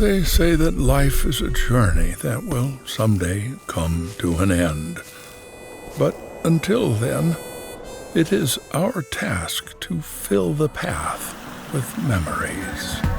They say that life is a journey that will someday come to an end. But until then, it is our task to fill the path with memories.